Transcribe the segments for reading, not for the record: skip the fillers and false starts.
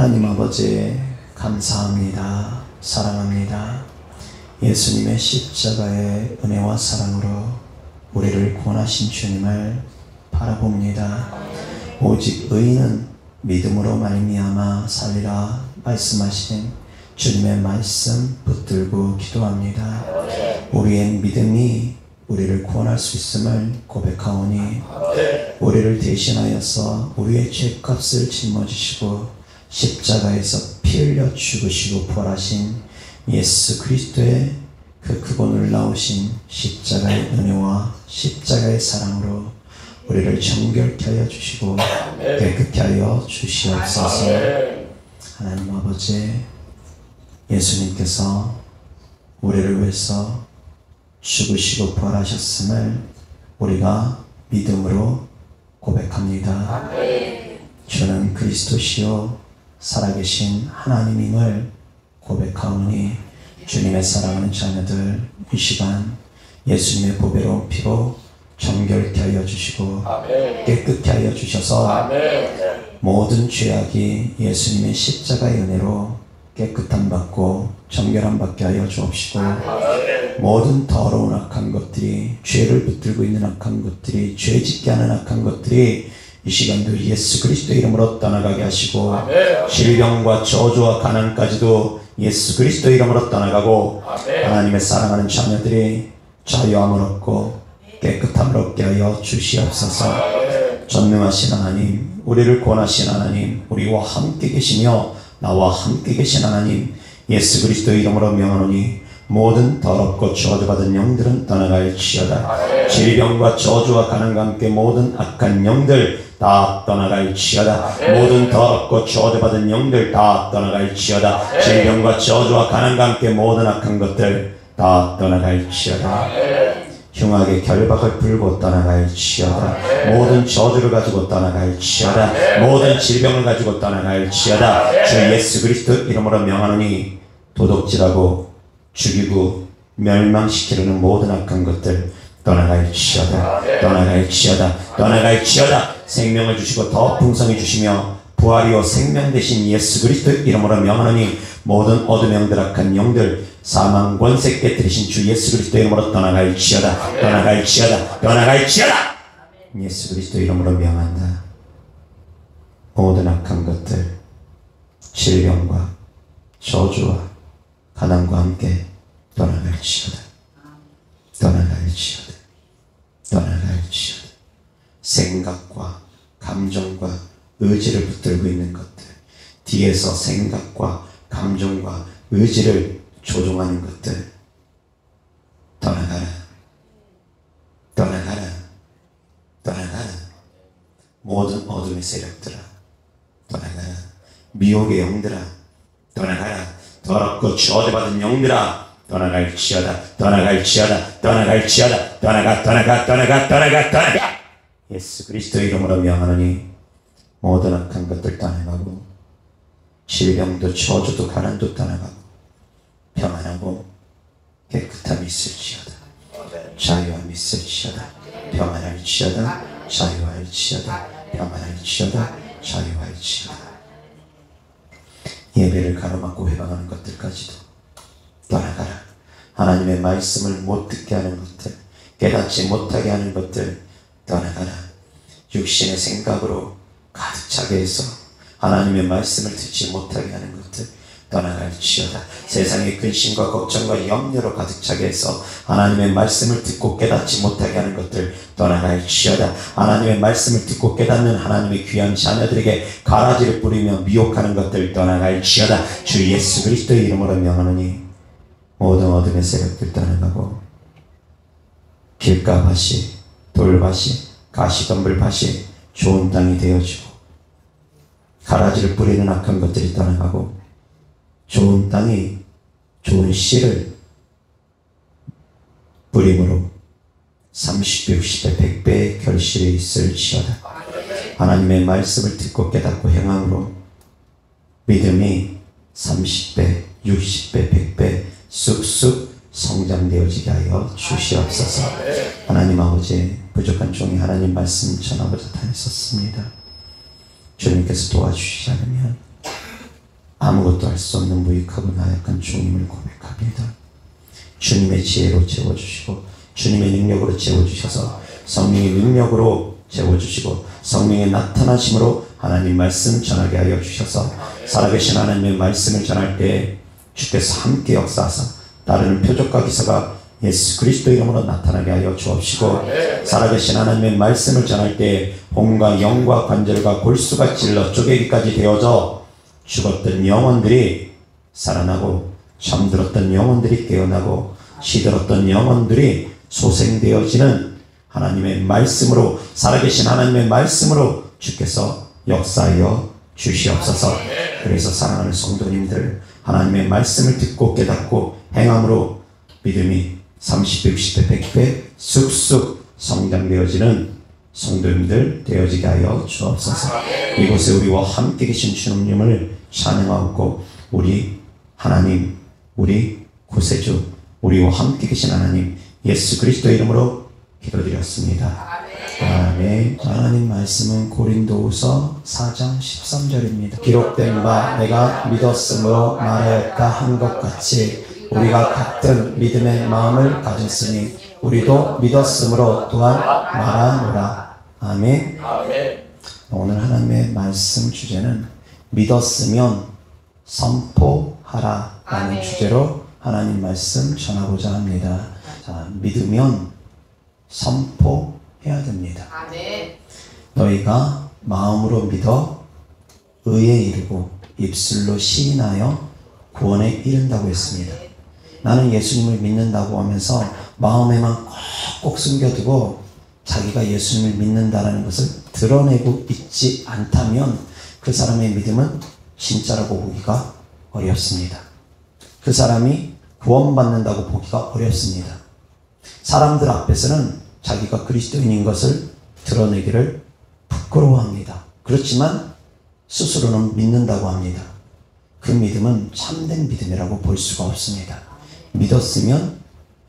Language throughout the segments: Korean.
하나님 아버지 감사합니다. 사랑합니다. 예수님의 십자가의 은혜와 사랑으로 우리를 구원하신 주님을 바라봅니다. 오직 의인은 믿음으로 말미암아 살리라 말씀하신 주님의 말씀 붙들고 기도합니다. 우리의 믿음이 우리를 구원할 수 있음을 고백하오니 우리를 대신하여서 우리의 죄값을 짊어지시고 십자가에서 피 흘려 죽으시고 부활하신 예수 그리스도의 그 크고 놀라우신 십자가의 은혜와 십자가의 사랑으로 우리를 정결케 하여 주시고 깨끗게 하여 주시옵소서. 하나님 아버지, 예수님께서 우리를 위해서 죽으시고 부활하셨음을 우리가 믿음으로 고백합니다. 주는 그리스도시요 살아계신 하나님임을 고백하오니 주님의 사랑하는 자녀들 이 시간 예수님의 보배로운 피로 정결케 하여 주시고 깨끗게 하여 주셔서 모든 죄악이 예수님의 십자가의 은혜로 깨끗함 받고 정결함 받게 하여 주옵시고 모든 더러운 악한 것들이 죄를 붙들고 있는 악한 것들이 죄짓게 하는 악한 것들이 이 시간도 예수 그리스도 이름으로 떠나가게 하시고 질병과 저주와 가난까지도 예수 그리스도 이름으로 떠나가고 하나님의 사랑하는 자녀들이 자유함을 얻고 깨끗함을 얻게 하여 주시옵소서. 전능하신 하나님, 우리를 구원하신 하나님, 우리와 함께 계시며 나와 함께 계신 하나님, 예수 그리스도 이름으로 명하노니 모든 더럽고 저주받은 영들은 떠나갈지어다. 질병과 저주와 가난과 함께 모든 악한 영들 다 떠나갈지어다. 모든 더럽고 저주받은 영들 다 떠나갈지어다. 질병과 저주와 가난과 함께 모든 악한 것들 다 떠나갈지어다. 흉악의 결박을 풀고 떠나갈지어다. 모든 저주를 가지고 떠나갈지어다. 모든 질병을 가지고 떠나갈지어다. 주 예수 그리스도 이름으로 명하노니 도둑질하고 죽이고 멸망시키려는 모든 악한 것들 떠나갈지어다. 떠나갈지어다. 떠나갈지어다. 생명을 주시고 더 풍성히 주시며 부활이요 생명 되신 예수 그리스도 이름으로 명하노니 모든 어둠의 영들 악한 영들 사망 권세 깨뜨리신 주 예수 그리스도 이름으로 떠나갈지어다. 떠나갈지어다. 떠나갈지어다. 예수 그리스도 이름으로 명한다. 모든 악한 것들 질병과 저주와 가난과 함께 떠나갈지어다. 떠나갈지어다. 떠나갈지어다. 생각과 감정과 의지를 붙들고 있는 것들, 뒤에서 생각과 감정과 의지를 조종하는 것들 떠나가라. 떠나가라. 떠나가라. 모든 어둠의 세력들아 떠나가라. 미혹의 영들아 떠나가라. 더럽고 저주받은 영들아 떠나갈지어다. 떠나갈지어다. 떠나갈지어다. 떠나가. 예수 그리스도 이름으로 명하노니 모든 악한 것들 떠나가고 질병도 저주도 가난도 떠나가고 평안하고 깨끗함이 있을지어다. 자유함이 있을지어다. 평안할지어다. 자유할지어다. 평안할지어다. 자유할지어다. 예배를 가로막고 회방하는 것들까지도 떠나가라. 하나님의 말씀을 못 듣게 하는 것들, 깨닫지 못하게 하는 것들 떠나가라. 육신의 생각으로 가득 차게 해서 하나님의 말씀을 듣지 못하게 하는 것들 떠나갈지어다. 세상의 근심과 걱정과 염려로 가득 차게 해서 하나님의 말씀을 듣고 깨닫지 못하게 하는 것들 떠나갈지어다. 하나님의 말씀을 듣고 깨닫는 하나님의 귀한 자녀들에게 가라지를 뿌리며 미혹하는 것들 떠나갈지어다. 주 예수 그리스도의 이름으로 명하노니 모든 어둠의 세력들 떠나가고 길가밭이 돌밭이 가시덤불밭이 좋은 땅이 되어지고 가라지를 뿌리는 악한 것들이 떠나가고 좋은 땅이 좋은 씨를 뿌림으로 30배, 60배, 100배의 결실이 있을지어다. 하나님의 말씀을 듣고 깨닫고 행함으로 믿음이 30배, 60배, 100배 쑥쑥 성장되어지게 하여 주시옵소서. 하나님 아버지, 부족한 종이 하나님 말씀 전하고자 다녔었습니다. 주님께서 도와주시지 않으면 아무것도 할 수 없는 무익하고 나약한 주님을 고백합니다. 주님의 지혜로 채워주시고 주님의 능력으로 채워주셔서 성령의 능력으로 채워주시고 성령의 나타나심으로 하나님 말씀 전하게 하여 주셔서 살아계신 하나님의 말씀을 전할 때 주께서 함께 역사하사 따르는 표적과 기사가 예수 그리스도 이름으로 나타나게 하여 주옵시고 살아계신 하나님의 말씀을 전할 때 혼과 영과 관절과 골수가 찔러 쪼개기까지 되어져 죽었던 영혼들이 살아나고 잠들었던 영혼들이 깨어나고 시들었던 영혼들이 소생되어지는 하나님의 말씀으로 살아계신 하나님의 말씀으로 주께서 역사하여 주시옵소서. 그래서 사랑하는 성도님들 하나님의 말씀을 듣고 깨닫고 행함으로 믿음이 30배, 60배, 100배 쑥쑥 성장되어지는 성도님들 되어지게 하여 주옵소서. 이곳에 우리와 함께 계신 주님을 찬양하고 우리 하나님, 우리 구세주, 우리와 함께 계신 하나님 예수 그리스도 이름으로 기도드렸습니다. 아멘. 하나님 말씀은 고린도후서 4장 13절입니다. 기록된 바 내가 믿었으므로 말하였다 한 것 같이 우리가 같은 믿음의 마음을 가졌으니 우리도 믿었으므로 또한 말하노라. 아멘. 오늘 하나님의 말씀 주제는 믿었으면 선포하라 라는 주제로 하나님 말씀 전하고자 합니다. 자, 믿으면 선포해야 됩니다. 너희가 마음으로 믿어 의에 이르고 입술로 시인하여 구원에 이른다고 했습니다. 나는 예수님을 믿는다고 하면서 마음에만 꼭 숨겨두고 자기가 예수님을 믿는다라는 것을 드러내고 있지 않다면 그 사람의 믿음은 진짜라고 보기가 어렵습니다. 그 사람이 구원받는다고 보기가 어렵습니다. 사람들 앞에서는 자기가 그리스도인인 것을 드러내기를 부끄러워합니다. 그렇지만 스스로는 믿는다고 합니다. 그 믿음은 참된 믿음이라고 볼 수가 없습니다. 믿었으면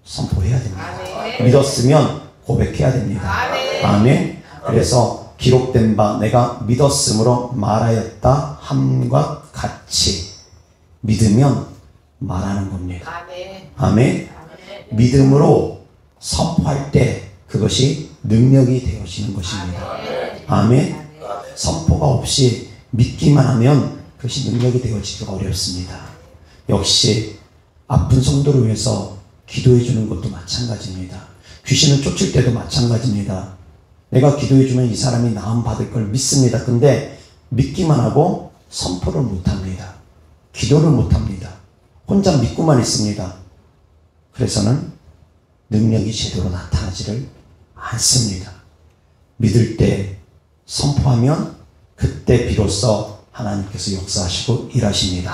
선포해야 됩니다. 믿었으면 고백해야 됩니다. 아멘. 그래서 기록된 바 내가 믿었으므로 말하였다 함과 같이 믿으면 말하는 겁니다. 아멘. 믿음으로 선포할 때 그것이 능력이 되어지는 것입니다. 아멘. 선포가 없이 믿기만 하면 그것이 능력이 되어지기가 어렵습니다. 역시 아픈 성도를 위해서 기도해 주는 것도 마찬가지입니다. 귀신을 쫓을 때도 마찬가지입니다. 내가 기도해 주면 이 사람이 나음 받을 걸 믿습니다. 근데 믿기만 하고 선포를 못합니다. 기도를 못합니다. 혼자 믿고만 있습니다. 그래서는 능력이 제대로 나타나지를 않습니다. 믿을 때 선포하면 그때 비로소 하나님께서 역사하시고 일하십니다.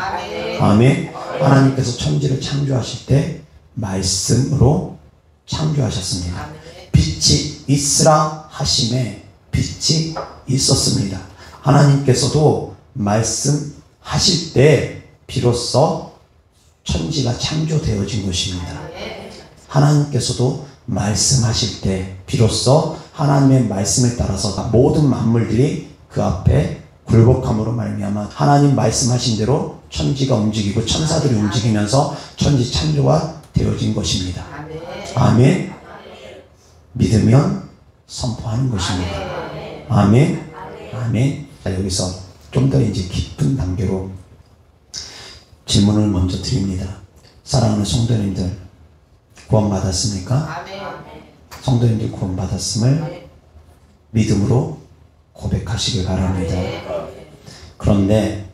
아멘. 하나님께서 천지를 창조하실 때 말씀으로 창조하셨습니다. 빛이 있으라 하심에 빛이 있었습니다. 하나님께서도 말씀하실 때 비로소 천지가 창조되어진 것입니다. 하나님께서도 말씀하실 때 비로소 하나님의 말씀에 따라서 모든 만물들이 그 앞에 굴복함으로 말미암아 하나님 말씀하신 대로 천지가 움직이고 천사들이 움직이면서 천지 창조가 되어진 것입니다. 아멘. 믿으면 선포하는 것입니다. 아멘. 아멘. 자, 여기서 좀 더 이제 깊은 단계로 질문을 먼저 드립니다. 사랑하는 성도님들, 구원받았습니까? 성도님들 구원받았음을 믿음으로 고백하시길 바랍니다. 그런데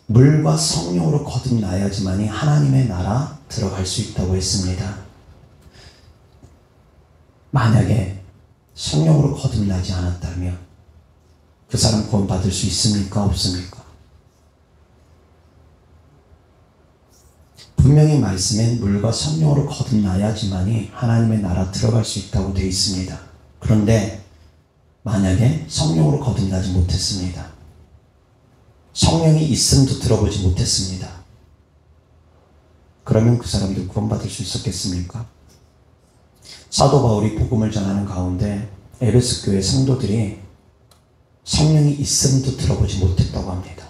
물과 성령으로 거듭나야지만이 하나님의 나라 들어갈 수 있다고 했습니다. 만약에 성령으로 거듭나지 않았다면 그 사람 구원받을 수 있습니까? 없습니까? 분명히 말씀엔 물과 성령으로 거듭나야지만이 하나님의 나라 들어갈 수 있다고 되어 있습니다. 그런데 만약에 성령으로 거듭나지 못했습니다. 성령이 있음도 들어보지 못했습니다. 그러면 그 사람들 구원받을 수 있었겠습니까? 사도 바울이 복음을 전하는 가운데 에베소 교회 성도들이 성령이 있음도 들어보지 못했다고 합니다.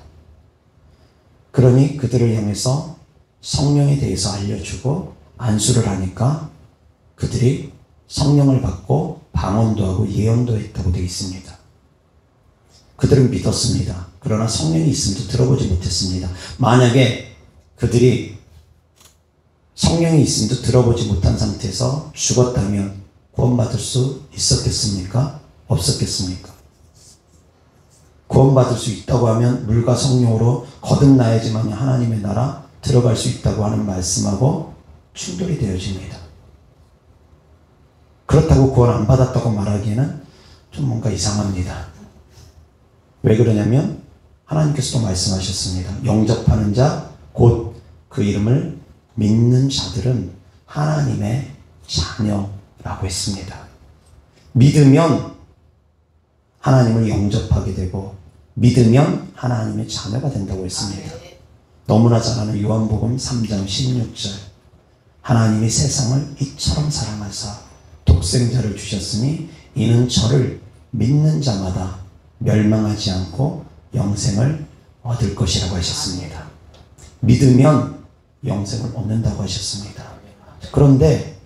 그러니 그들을 향해서 성령에 대해서 알려주고 안수를 하니까 그들이 성령을 받고 방언도 하고 예언도 했다고 되어 있습니다. 그들은 믿었습니다. 그러나 성령이 있음도 들어보지 못했습니다. 만약에 그들이 성령이 있음도 들어보지 못한 상태에서 죽었다면 구원받을 수 있었겠습니까? 없었겠습니까? 구원받을 수 있다고 하면 물과 성령으로 거듭나야지만 하나님의 나라 들어갈 수 있다고 하는 말씀하고 충돌이 되어집니다. 그렇다고 구원 안 받았다고 말하기에는 좀 뭔가 이상합니다. 왜 그러냐면 하나님께서도 말씀하셨습니다. 영접하는 자, 곧 그 이름을 믿는 자들은 하나님의 자녀라고 했습니다. 믿으면 하나님을 영접하게 되고 믿으면 하나님의 자녀가 된다고 했습니다. 너무나 잘 아는 요한복음 3장 16절 하나님이 세상을 이처럼 사랑하사 독생자를 주셨으니 이는 저를 믿는 자마다 멸망하지 않고 영생을 얻을 것이라고 하셨습니다. 믿으면 영생을 얻는다고 하셨습니다. 그런데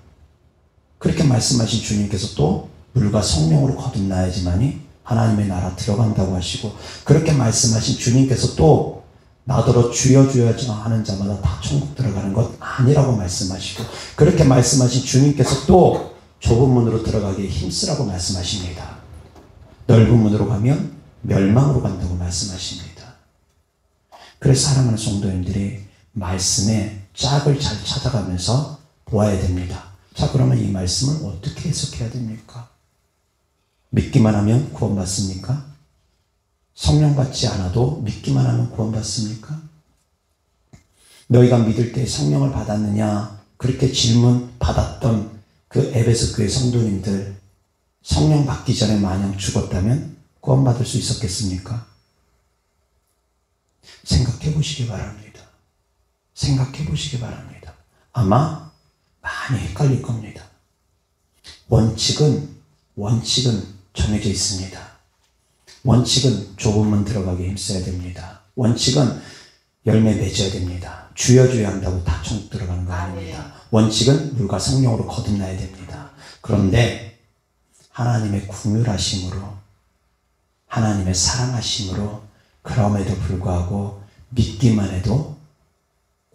그렇게 말씀하신 주님께서 또 물과 성령으로 거듭나야지만이 하나님의 나라 들어간다고 하시고 그렇게 말씀하신 주님께서 또 나더러 주여 주여 하는 자마다 다 천국 들어가는 것 아니라고 말씀하시고 그렇게 말씀하신 주님께서 또 좁은 문으로 들어가기에 힘쓰라고 말씀하십니다. 넓은 문으로 가면 멸망으로 간다고 말씀하십니다. 그래서 사랑하는 성도님들이 말씀의 짝을 잘 찾아가면서 보아야 됩니다. 자, 그러면 이 말씀을 어떻게 해석해야 됩니까? 믿기만 하면 구원받습니까? 성령 받지 않아도 믿기만 하면 구원받습니까? 너희가 믿을 때 성령을 받았느냐? 그렇게 질문 받았던 그 에베소 교회 성도님들 성령 받기 전에 마냥 죽었다면 구원받을 수 있었겠습니까? 생각해 보시기 바랍니다. 생각해 보시기 바랍니다. 아마 많이 헷갈릴 겁니다. 원칙은 정해져 있습니다. 원칙은 좁은 문 들어가게 힘써야 됩니다. 원칙은 열매 맺어야 됩니다. 주여 주여 한다고 다 천국 들어가는 거 아닙니다. 원칙은 물과 성령으로 거듭나야 됩니다. 그런데 하나님의 긍휼하심으로 하나님의 사랑하심으로 그럼에도 불구하고 믿기만 해도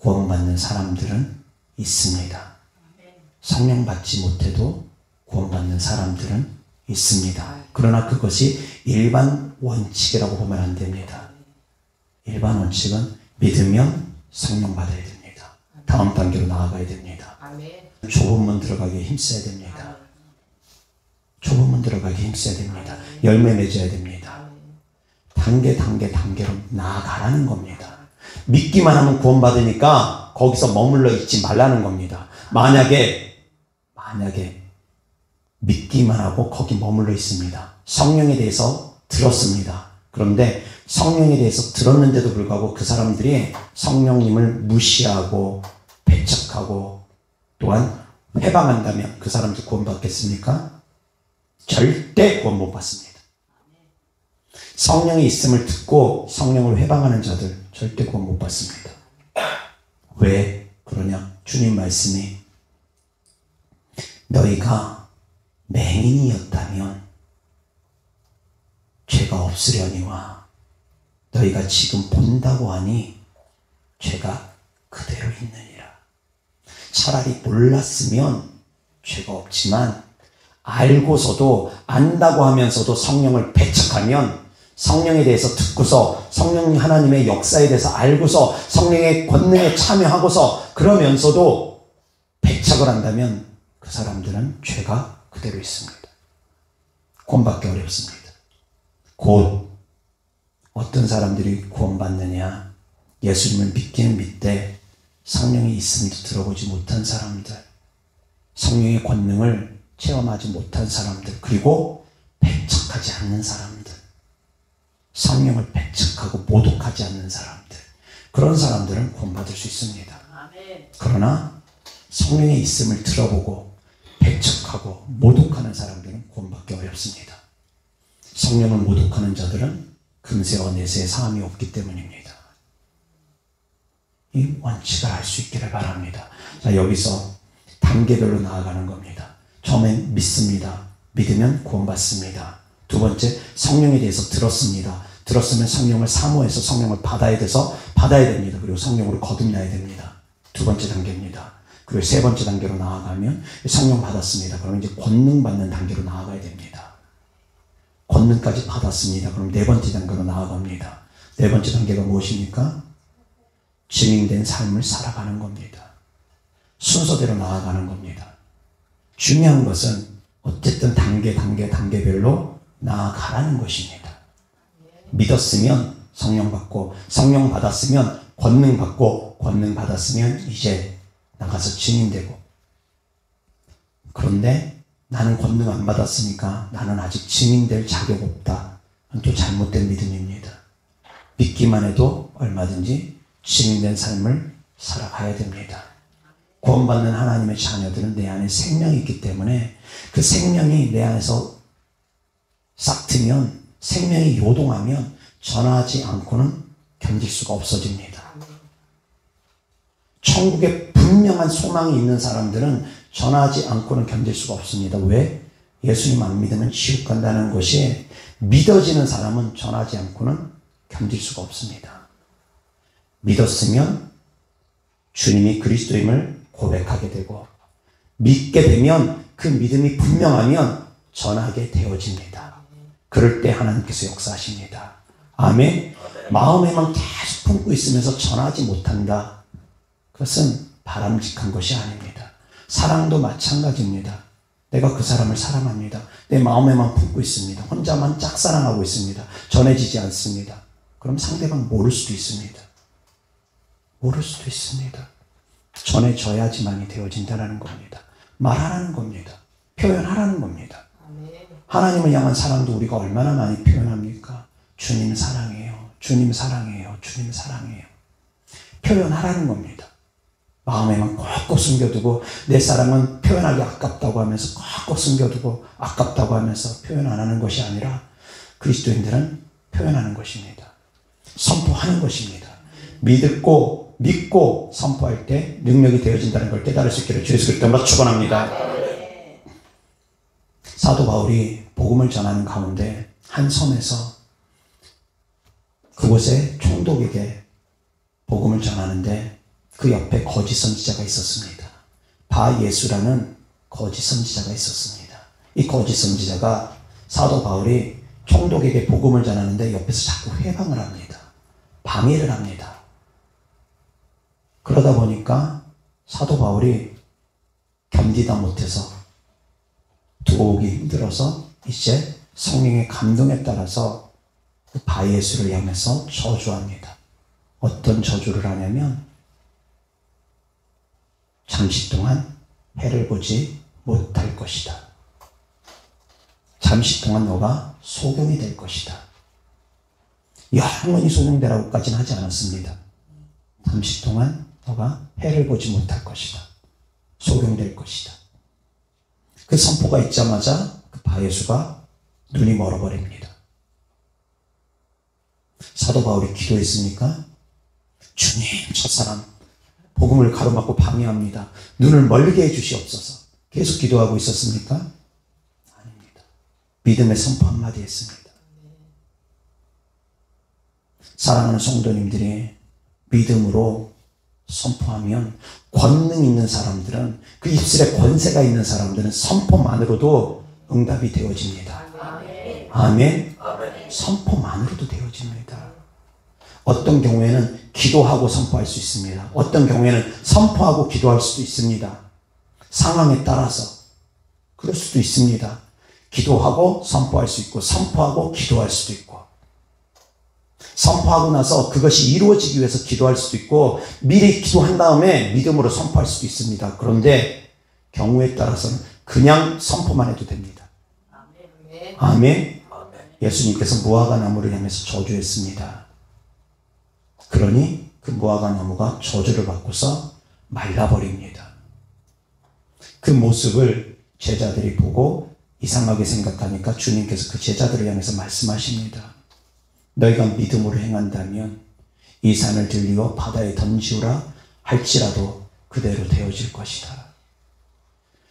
구원받는 사람들은 있습니다. 성령 받지 못해도 구원받는 사람들은 있습니다. 그러나 그것이 일반 원칙이라고 보면 안 됩니다. 일반 원칙은 믿으면 성령 받아야 됩니다. 다음 단계로 나아가야 됩니다. 좁은 문 들어가기에 힘써야 됩니다. 좁은 문 들어가기에 힘써야 됩니다. 열매 맺어야 됩니다. 단계로 나아가라는 겁니다. 믿기만 하면 구원받으니까 거기서 머물러 있지 말라는 겁니다. 만약에 믿기만 하고 거기 머물러 있습니다. 성령에 대해서 들었습니다. 그런데 성령에 대해서 들었는데도 불구하고 그 사람들이 성령님을 무시하고 배척하고 또한 회방한다면 그 사람들 구원받겠습니까? 절대 구원 못 받습니다. 성령이 있음을 듣고 성령을 회방하는 자들 절대 구원 못 받습니다. 왜 그러냐? 주님 말씀이 너희가 맹인이었다면 죄가 없으려니와 너희가 지금 본다고 하니 죄가 그대로 있느니라. 차라리 몰랐으면 죄가 없지만 알고서도 안다고 하면서도 성령을 배척하면 성령에 대해서 듣고서 성령 하나님의 역사에 대해서 알고서 성령의 권능에 참여하고서 그러면서도 배척을 한다면 그 사람들은 죄가 그대로 있습니다. 구원받기 어렵습니다. 곧 어떤 사람들이 구원받느냐? 예수님을 믿기는 믿되 성령이 있음도 들어보지 못한 사람들, 성령의 권능을 체험하지 못한 사람들, 그리고 배척하지 않는 사람들, 성령을 배척하고 모독하지 않는 사람들, 그런 사람들은 구원받을 수 있습니다. 그러나 성령의 있음을 들어보고 배척하고 모독하는 사람들은 구원받기 어렵습니다. 성령을 모독하는 자들은 금세와 내세에 사함이 없기 때문입니다. 이 원칙을 알 수 있기를 바랍니다. 자, 여기서 단계별로 나아가는 겁니다. 처음엔 믿습니다. 믿으면 구원받습니다. 두 번째, 성령에 대해서 들었습니다. 들었으면 성령을 사모해서 성령을 받아야 됩니다. 그리고 성령으로 거듭나야 됩니다. 두 번째 단계입니다. 그리고 세 번째 단계로 나아가면 성령 받았습니다. 그럼 이제 권능 받는 단계로 나아가야 됩니다. 권능까지 받았습니다. 그럼 네 번째 단계로 나아갑니다. 네 번째 단계가 무엇입니까? 증인된 삶을 살아가는 겁니다. 순서대로 나아가는 겁니다. 중요한 것은 어쨌든 단계별로 나아가라는 것입니다. 믿었으면 성령 받고, 성령 받았으면 권능 받고, 권능 받았으면 이제 나가서 증인되고. 그런데 나는 권능 안 받았으니까 나는 아직 증인될 자격 없다. 또 잘못된 믿음입니다. 믿기만 해도 얼마든지 증인된 삶을 살아가야 됩니다. 구원받는 하나님의 자녀들은 내 안에 생명이 있기 때문에 그 생명이 내 안에서 싹 트면, 생명이 요동하면 전하지 않고는 견딜 수가 없어집니다. 천국에 분명한 소망이 있는 사람들은 전하지 않고는 견딜 수가 없습니다. 왜? 예수님 안 믿으면 지옥 간다는 것이 믿어지는 사람은 전하지 않고는 견딜 수가 없습니다. 믿었으면 주님이 그리스도임을 고백하게 되고, 믿게 되면 그 믿음이 분명하면 전하게 되어집니다. 그럴 때 하나님께서 역사하십니다. 아멘. 마음에만 계속 품고 있으면서 전하지 못한다. 그것은 바람직한 것이 아닙니다. 사랑도 마찬가지입니다. 내가 그 사람을 사랑합니다. 내 마음에만 품고 있습니다. 혼자만 짝사랑하고 있습니다. 전해지지 않습니다. 그럼 상대방 모를 수도 있습니다. 모를 수도 있습니다. 전해져야지만이 되어진다는 겁니다. 말하라는 겁니다. 표현하라는 겁니다. 하나님을 향한 사랑도 우리가 얼마나 많이 표현합니까? 주님 사랑해요. 주님 사랑해요. 주님 사랑해요. 표현하라는 겁니다. 마음에만 꼭꼭 숨겨두고, 내 사랑은 표현하기 아깝다고 하면서 꼭꼭 숨겨두고 아깝다고 하면서 표현 안 하는 것이 아니라 그리스도인들은 표현하는 것입니다. 선포하는 것입니다. 믿고 선포할 때 능력이 되어진다는 걸 깨달을 수 있기를 주 예수 그리스도로 축원합니다. 사도 바울이 복음을 전하는 가운데 한 섬에서 그곳에 총독에게 복음을 전하는데 그 옆에 거짓 선지자가 있었습니다. 바예수라는 거짓 선지자가 있었습니다. 이 거짓 선지자가 사도 바울이 총독에게 복음을 전하는데 옆에서 자꾸 회방을 합니다. 방해를 합니다. 그러다 보니까 사도 바울이 견디다 못해서 두고 오기 힘들어서 이제 성령의 감동에 따라서 그 바예수를 향해서 저주합니다. 어떤 저주를 하냐면 잠시 동안 해를 보지 못할 것이다. 잠시 동안 너가 소경이 될 것이다. 영원히 소경되라고까지는 하지 않았습니다. 잠시 동안 너가 해를 보지 못할 것이다. 소경될 것이다. 그 선포가 있자마자 그 바예수가 눈이 멀어버립니다. 사도 바울이 기도했습니까? 주님, 저 사람 복음을 가로막고 방해합니다. 눈을 멀게 해주시옵소서. 계속 기도하고 있었습니까? 아닙니다. 믿음의 선포 한마디 했습니다. 사랑하는 성도님들이 믿음으로 선포하면, 권능 있는 사람들은, 그 입술에 권세가 있는 사람들은 선포만으로도 응답이 되어집니다. 아멘. 선포만으로도 되어집니다. 어떤 경우에는 기도하고 선포할 수 있습니다. 어떤 경우에는 선포하고 기도할 수도 있습니다. 상황에 따라서 그럴 수도 있습니다. 기도하고 선포할 수 있고, 선포하고 기도할 수도 있고, 선포하고 나서 그것이 이루어지기 위해서 기도할 수도 있고, 미리 기도한 다음에 믿음으로 선포할 수도 있습니다. 그런데 경우에 따라서는 그냥 선포만 해도 됩니다. 아멘. 예수님께서 무화과 나무를 향해서 저주했습니다. 그러니 그 무화과 나무가 저주를 받고서 말라버립니다. 그 모습을 제자들이 보고 이상하게 생각하니까 주님께서 그 제자들을 향해서 말씀하십니다. 너희가 믿음으로 행한다면 이 산을 들리고 바다에 던지우라 할지라도 그대로 되어질 것이다.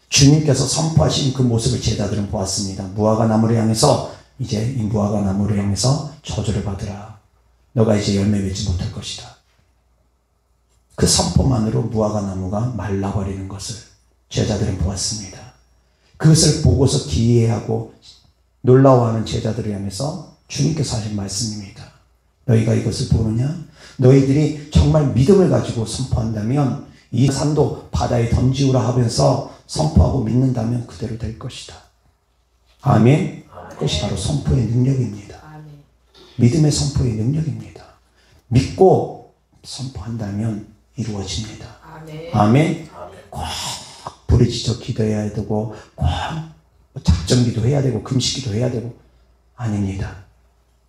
주님께서 선포하신 그 모습을 제자들은 보았습니다. 무화과 나무를 향해서 이제 이 무화과 나무를 향해서 저주를 받으라. 너가 이제 열매 맺지 못할 것이다. 그 선포만으로 무화과 나무가 말라버리는 것을 제자들은 보았습니다. 그것을 보고서 기이해하고 놀라워하는 제자들을 향해서 주님께서 하신 말씀입니다. 너희가 이것을 보느냐? 너희들이 정말 믿음을 가지고 선포한다면 이 산도 바다에 던지우라 하면서 선포하고 믿는다면 그대로 될 것이다. 아멘. 그것이 바로 선포의 능력입니다. 믿음의 선포의 능력입니다. 믿고 선포한다면 이루어집니다. 아멘. 꼭 부르짖어 기도해야 되고 꼭 작정 기도해야 되고 금식 기도해야 되고 아닙니다.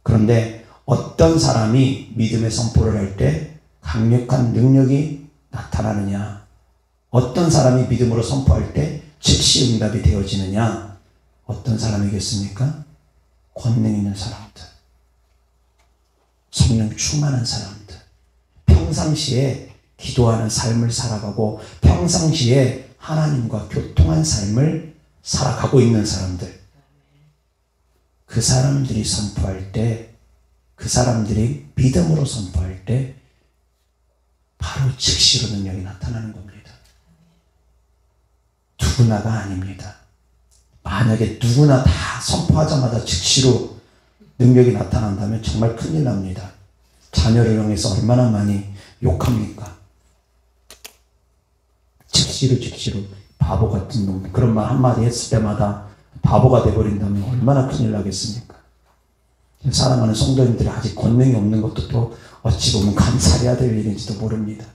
그런데 어떤 사람이 믿음의 선포를 할 때 강력한 능력이 나타나느냐, 어떤 사람이 믿음으로 선포할 때 즉시 응답이 되어지느냐, 어떤 사람이겠습니까? 권능 있는 사람들, 성령 충만한 사람들, 평상시에 기도하는 삶을 살아가고 평상시에 하나님과 교통한 삶을 살아가고 있는 사람들, 그 사람들이 선포할 때, 그 사람들이 믿음으로 선포할 때 바로 즉시로 능력이 나타나는 겁니다. 누구나가 아닙니다. 만약에 누구나 다 선포하자마자 즉시로 능력이 나타난다면 정말 큰일 납니다. 자녀를 향해서 얼마나 많이 욕합니까? 즉시로 바보 같은 놈, 그런 말 한마디 했을 때마다 바보가 돼버린다면 얼마나 큰일 나겠습니까? 사랑하는 성도님들이 아직 권능이 없는 것도 또 어찌 보면 감사해야 될 일인지도 모릅니다.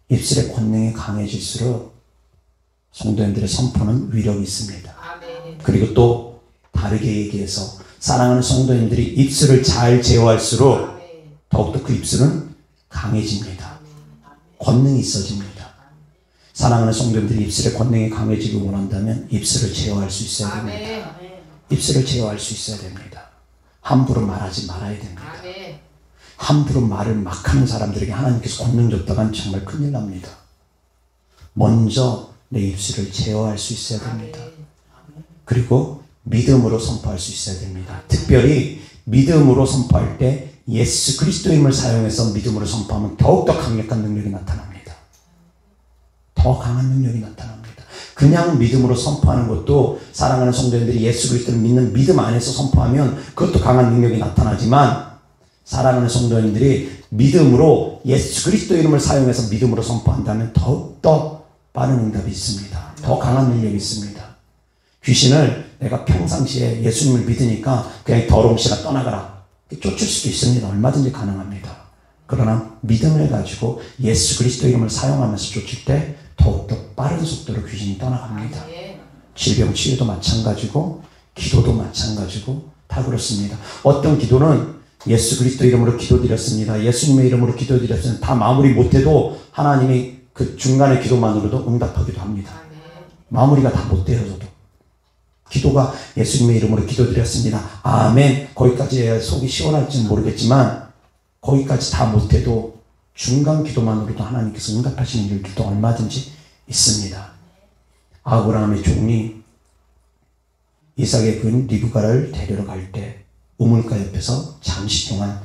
입술의 권능이 강해질수록 성도님들의 선포는 위력이 있습니다. 그리고 또 다르게 얘기해서 사랑하는 성도님들이 입술을 잘 제어할수록 더욱더 그 입술은 강해집니다. 권능이 있어집니다. 사랑하는 성도님들이 입술의 권능이 강해지기 원한다면 입술을 제어할 수 있어야 됩니다. 입술을 제어할 수 있어야 됩니다. 함부로 말하지 말아야 됩니다. 함부로 말을 막 하는 사람들에게 하나님께서 권능 줬다간 정말 큰일 납니다. 먼저 내 입술을 제어할 수 있어야 됩니다. 그리고 믿음으로 선포할 수 있어야 됩니다. 특별히 믿음으로 선포할 때 예수 그리스도의 힘을 사용해서 믿음으로 선포하면 더욱더 강력한 능력이 나타납니다. 더 강한 능력이 나타납니다. 그냥 믿음으로 선포하는 것도 사랑하는 성도님들이 예수 그리스도를 믿는 믿음 안에서 선포하면 그것도 강한 능력이 나타나지만 사랑하는 성도님들이 믿음으로 예수 그리스도의 이름을 사용해서 믿음으로 선포한다면 더욱더 빠른 응답이 있습니다. 더 강한 능력이 있습니다. 귀신을 내가 평상시에 예수님을 믿으니까 그냥 더러운 씨가 떠나가라 쫓을 수도 있습니다. 얼마든지 가능합니다. 그러나 믿음을 가지고 예수 그리스도 이름을 사용하면서 쫓을 때 더욱더 빠른 속도로 귀신이 떠나갑니다. 질병 치유도 마찬가지고 기도도 마찬가지고 다 그렇습니다. 어떤 기도는 예수 그리스도 이름으로 기도드렸습니다. 예수님의 이름으로 기도드렸습니다. 다 마무리 못해도 하나님이 그 중간의 기도만으로도 응답하기도 합니다. 마무리가 다 못되어져도 기도가 예수님의 이름으로 기도드렸습니다. 아멘. 거기까지 속이 시원할지는 모르겠지만 거기까지 다 못해도 중간 기도만으로도 하나님께서 응답하시는 일들도 얼마든지 있습니다. 아브라함의 종이 이삭의 근 리브가를 데리러 갈 때 우물가 옆에서 잠시 동안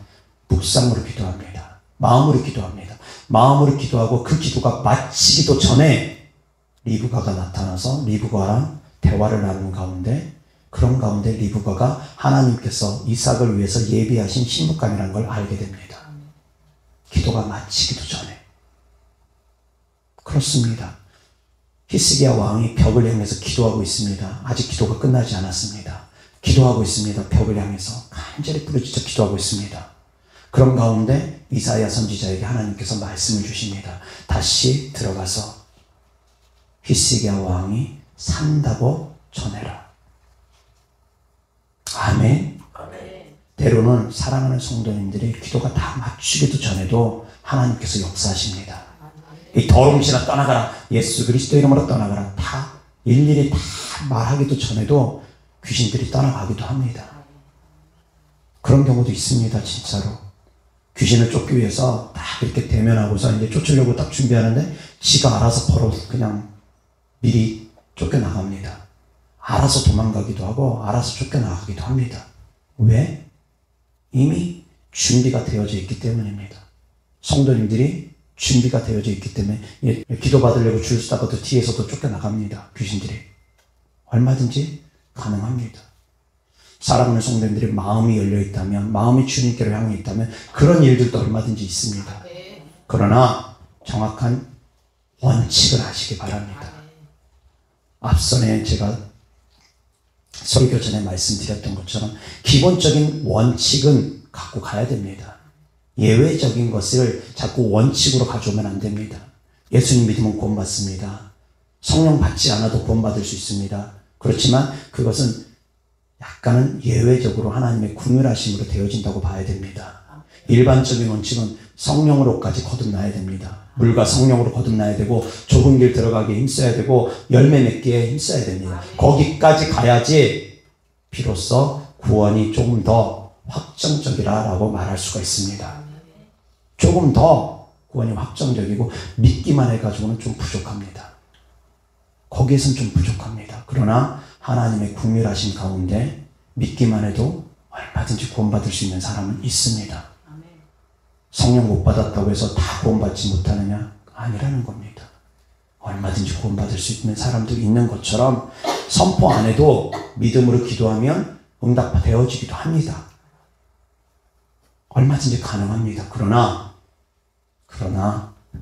묵상으로 기도합니다. 마음으로 기도합니다. 마음으로 기도하고 그 기도가 마치기도 전에 리브가가 나타나서 리브가랑 대화를 나누는 가운데 그런 가운데 리브가가 하나님께서 이삭을 위해서 예비하신 신부감이라는 걸 알게 됩니다. 기도가 마치기도 전에. 그렇습니다. 히스기야 왕이 벽을 향해서 기도하고 있습니다. 아직 기도가 끝나지 않았습니다. 기도하고 있습니다. 벽을 향해서 간절히 부르짖어 기도하고 있습니다. 그런 가운데 이사야 선지자에게 하나님께서 말씀을 주십니다. 다시 들어가서 히스기야 왕이 산다고 전해라. 아멘. 때로는 사랑하는 성도님들이 기도가 다 맞추기도 전에도 하나님께서 역사하십니다. 이 더러운 신아 떠나가라. 예수 그리스도 이름으로 떠나가라. 다 일일이 다 말하기도 전에도 귀신들이 떠나가기도 합니다. 그런 경우도 있습니다. 진짜로. 귀신을 쫓기 위해서 딱 이렇게 대면하고서 이제 쫓으려고 딱 준비하는데 지가 알아서 걸어 그냥 미리 쫓겨나갑니다. 알아서 도망가기도 하고 알아서 쫓겨나가기도 합니다. 왜? 이미 준비가 되어져 있기 때문입니다. 성도님들이 준비가 되어져 있기 때문에 기도받으려고 줄 서다가도 뒤에서도 쫓겨나갑니다. 귀신들이. 얼마든지 가능합니다. 사랑하는 성도님들이 마음이 열려있다면, 마음이 주님께로 향해 있다면 그런 일들도 얼마든지 있습니다. 그러나 정확한 원칙을 아시기 바랍니다. 앞선에 제가 설교 전에 말씀드렸던 것처럼 기본적인 원칙은 갖고 가야 됩니다. 예외적인 것을 자꾸 원칙으로 가져오면 안 됩니다. 예수님 믿으면 구원받습니다. 성령 받지 않아도 구원받을 수 있습니다. 그렇지만 그것은 약간은 예외적으로 하나님의 궁율하심으로 되어진다고 봐야 됩니다. 일반적인 원칙은 성령으로까지 거듭나야 됩니다. 물과 성령으로 거듭나야 되고 좁은 길 들어가기에 힘써야 되고 열매 맺기에 힘써야 됩니다. 거기까지 가야지 비로소 구원이 조금 더 확정적이라고 말할 수가 있습니다. 조금 더 구원이 확정적이고 믿기만 해가지고는 좀 부족합니다. 거기에선 좀 부족합니다. 그러나 하나님의 긍휼하심 가운데 믿기만 해도 얼마든지 구원받을 수 있는 사람은 있습니다. 성령 못 받았다고 해서 다 구원받지 못하느냐? 아니라는 겁니다. 얼마든지 구원받을 수 있는 사람도 있는 것처럼 선포 안 해도 믿음으로 기도하면 응답되어지기도 합니다. 얼마든지 가능합니다. 그러나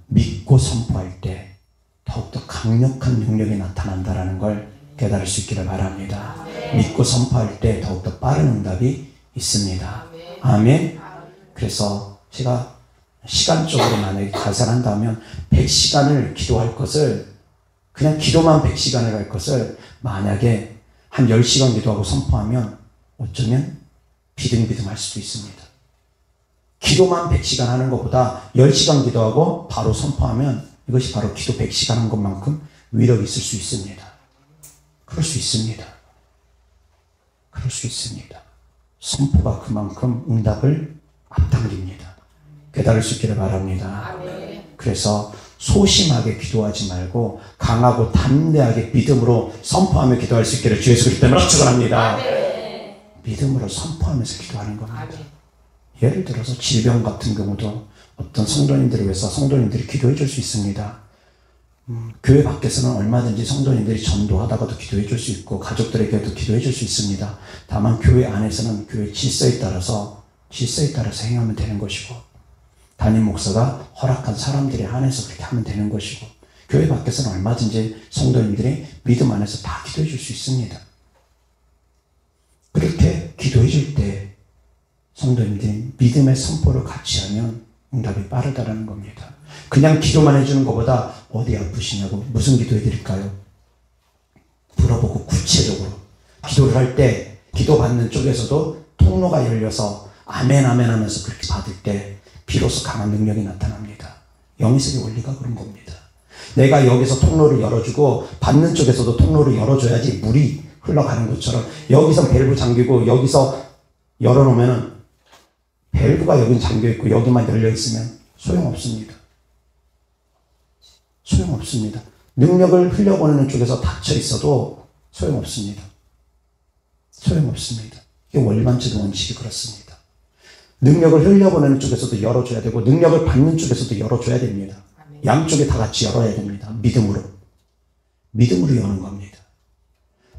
믿고 선포할 때 더욱더 강력한 능력이 나타난다는 걸 깨달을 수 있기를 바랍니다. 믿고 선포할 때 더욱더 빠른 응답이 있습니다. 아멘. 그래서 제가 시간적으로 만약에 가산한다면 100시간을 기도할 것을 그냥 기도만 100시간을 할 것을 만약에 한 10시간 기도하고 선포하면 어쩌면 비등비등할 수도 있습니다. 기도만 100시간 하는 것보다 10시간 기도하고 바로 선포하면 이것이 바로 기도 100시간 한 것만큼 위력이 있을 수 있습니다. 그럴 수 있습니다. 그럴 수 있습니다. 선포가 그만큼 응답을 앞당깁니다. 깨달을 수 있기를 바랍니다. 그래서 소심하게 기도하지 말고 강하고 담대하게 믿음으로 선포하며 기도할 수 있기를 주 예수 그리스도 이름으로 축원합니다. 믿음으로 선포하면서 기도하는 겁니다. 예를 들어서 질병 같은 경우도 어떤 성도님들을 위해서 성도님들이 기도해 줄 수 있습니다. 교회 밖에서는 얼마든지 성도님들이 전도하다가도 기도해 줄 수 있고 가족들에게도 기도해 줄 수 있습니다. 다만 교회 안에서는 교회 질서에 따라서 행하면 되는 것이고 담임 목사가 허락한 사람들에 한해서 그렇게 하면 되는 것이고 교회 밖에서는 얼마든지 성도님들이 믿음 안에서 다 기도해 줄 수 있습니다. 그렇게 기도해 줄 때 성도님들이 믿음의 선포를 같이 하면 응답이 빠르다는 겁니다. 그냥 기도만 해주는 것보다 어디 아프시냐고 무슨 기도해 드릴까요? 물어보고 구체적으로 기도를 할 때 기도받는 쪽에서도 통로가 열려서 아멘 아멘 하면서 그렇게 받을 때 비로소 강한 능력이 나타납니다. 영이석의 원리가 그런 겁니다. 내가 여기서 통로를 열어주고 받는 쪽에서도 통로를 열어줘야지 물이 흘러가는 것처럼 여기서 밸브 잠기고 여기서 열어놓으면 밸브가 여긴 잠겨있고 여기만 열려있으면 소용없습니다. 소용없습니다. 능력을 흘려보내는 쪽에서 닫혀있어도 소용없습니다. 소용없습니다. 이게 원리만적인 원칙이 그렇습니다. 능력을 흘려보내는 쪽에서도 열어줘야 되고 능력을 받는 쪽에서도 열어줘야 됩니다. 양쪽에 다 같이 열어야 됩니다. 믿음으로 여는 겁니다.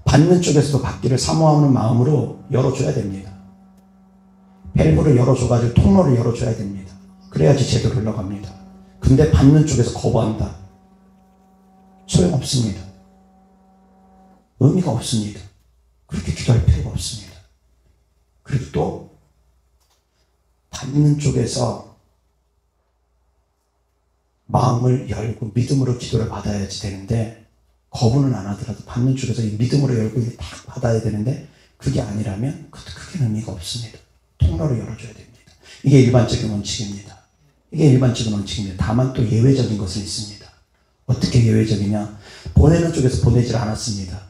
받는 쪽에서도 받기를 사모하는 마음으로 열어줘야 됩니다. 밸브를 열어줘가지고 통로를 열어줘야 됩니다. 그래야지 제대로 흘러갑니다. 근데 받는 쪽에서 거부한다. 소용없습니다. 의미가 없습니다. 그렇게 기도할 필요가 없습니다. 그리고 또 받는 쪽에서 마음을 열고 믿음으로 기도를 받아야지 되는데 거부는 안 하더라도 받는 쪽에서 이 믿음으로 열고 다 받아야 되는데 그게 아니라면 그것도 크게 의미가 없습니다. 통로를 열어줘야 됩니다. 이게 일반적인 원칙입니다. 다만 또 예외적인 것은 있습니다. 어떻게 예외적이냐? 보내는 쪽에서 보내질 않았습니다.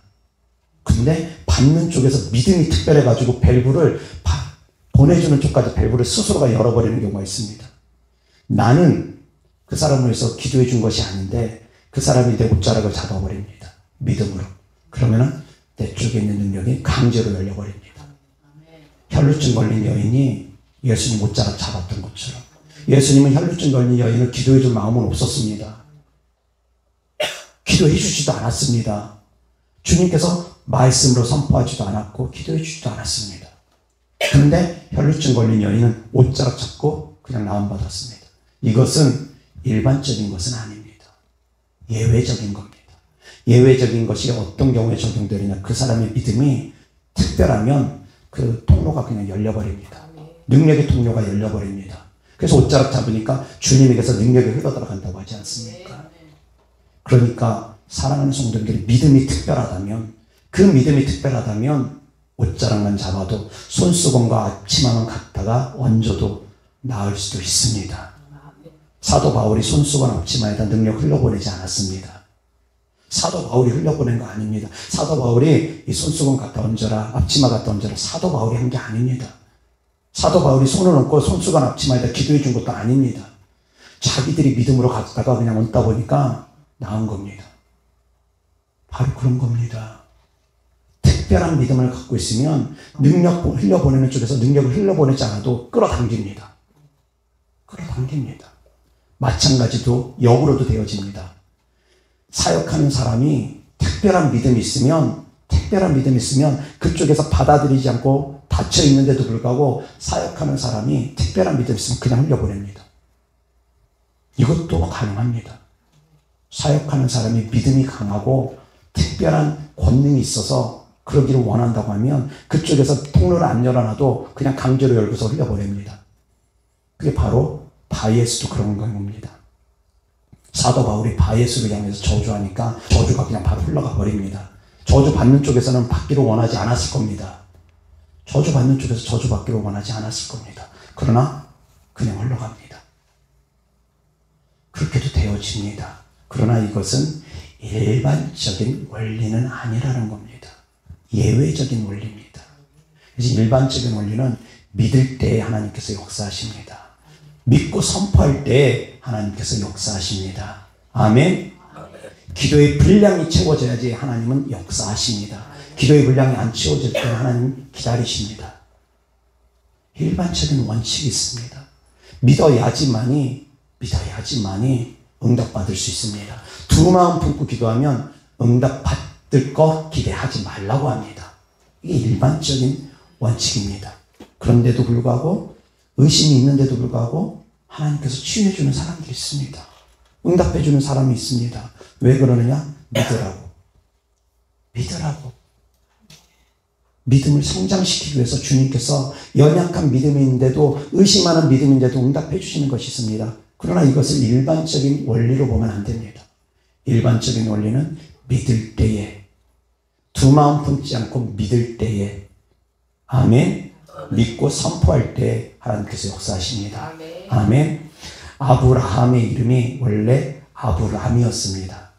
근데 받는 쪽에서 믿음이 특별해가지고 밸브를 보내주는 쪽까지 밸브를 스스로가 열어버리는 경우가 있습니다. 나는 그 사람을 위해서 기도해 준 것이 아닌데 그 사람이 내 옷자락을 잡아버립니다. 믿음으로. 그러면은 내 쪽에 있는 능력이 강제로 열려버립니다. 혈루증 걸린 여인이 예수님 옷자락 잡았던 것처럼 예수님은 혈루증 걸린 여인을 기도해 줄 마음은 없었습니다. 기도해 주지도 않았습니다. 주님께서 말씀으로 선포하지도 않았고 기도해 주지도 않았습니다. 그런데 혈루증 걸린 여인은 옷자락 잡고 그냥 나음받았습니다. 이것은 일반적인 것은 아닙니다. 예외적인 겁니다. 예외적인 것이 어떤 경우에 적용되느냐, 그 사람의 믿음이 특별하면 그 통로가 그냥 열려버립니다. 능력의 통로가 열려버립니다. 그래서 옷자락 잡으니까 주님에게서 능력이 흘러들어간다고 하지 않습니까? 그러니까 사랑하는 성도들이 믿음이 특별하다면, 그 믿음이 특별하다면 옷자락만 잡아도 손수건과 앞치마만 갖다가 얹어도 나을 수도 있습니다. 사도 바울이 손수건 앞치마에다 능력 흘려보내지 않았습니다. 사도 바울이 흘려보낸 거 아닙니다. 사도 바울이 이 손수건 갖다 얹어라, 앞치마 갖다 얹어라, 사도 바울이 한 게 아닙니다. 사도 바울이 손을 얹고 손수건 앞치마에다 기도해 준 것도 아닙니다. 자기들이 믿음으로 갖다가 그냥 얹다 보니까 나은 겁니다. 바로 그런 겁니다. 특별한 믿음을 갖고 있으면 능력 흘려보내는 쪽에서 능력을 흘려보내지 않아도 끌어당깁니다. 끌어당깁니다. 마찬가지도 역으로도 되어집니다. 사역하는 사람이 특별한 믿음이 있으면 그쪽에서 받아들이지 않고 닫혀 있는데도 불구하고 사역하는 사람이 특별한 믿음이 있으면 그냥 흘려보냅니다. 이것도 가능합니다. 사역하는 사람이 믿음이 강하고 특별한 권능이 있어서 그러기를 원한다고 하면 그쪽에서 통로를 안 열어놔도 그냥 강제로 열고서 흘려보냅니다. 그게 바로 바예스도 그런 겁니다. 사도 바울이 바예스를 향해서 저주하니까 저주가 그냥 바로 흘러가 버립니다. 저주 받는 쪽에서는 받기를 원하지 않았을 겁니다. 저주 받는 쪽에서 저주 받기를 원하지 않았을 겁니다. 그러나 그냥 흘러갑니다. 그렇게도 되어집니다. 그러나 이것은 일반적인 원리는 아니라는 겁니다. 예외적인 원리입니다. 그래서 일반적인 원리는 믿을 때 하나님께서 역사하십니다. 믿고 선포할 때 하나님께서 역사하십니다. 아멘. 기도의 분량이 채워져야지 하나님은 역사하십니다. 기도의 분량이 안 채워질 때 하나님 기다리십니다. 일반적인 원칙이 있습니다. 믿어야지만이 응답받을 수 있습니다. 두 마음 품고 기도하면 응답받을 거 기대하지 말라고 합니다. 이게 일반적인 원칙입니다. 그런데도 불구하고 의심이 있는데도 불구하고 하나님께서 치유해주는 사람들이 있습니다. 응답해주는 사람이 있습니다. 왜 그러느냐? 믿으라고. 믿음을 성장시키기 위해서 주님께서 연약한 믿음인데도 의심하는 믿음인데도 응답해 주시는 것이 있습니다. 그러나 이것을 일반적인 원리로 보면 안 됩니다. 일반적인 원리는 믿을 때에, 두 마음 품지 않고 믿을 때에, 아멘. 믿고 선포할 때 하나님께서 역사하십니다. 아멘. 아브라함의 이름이 원래 아브람이었습니다.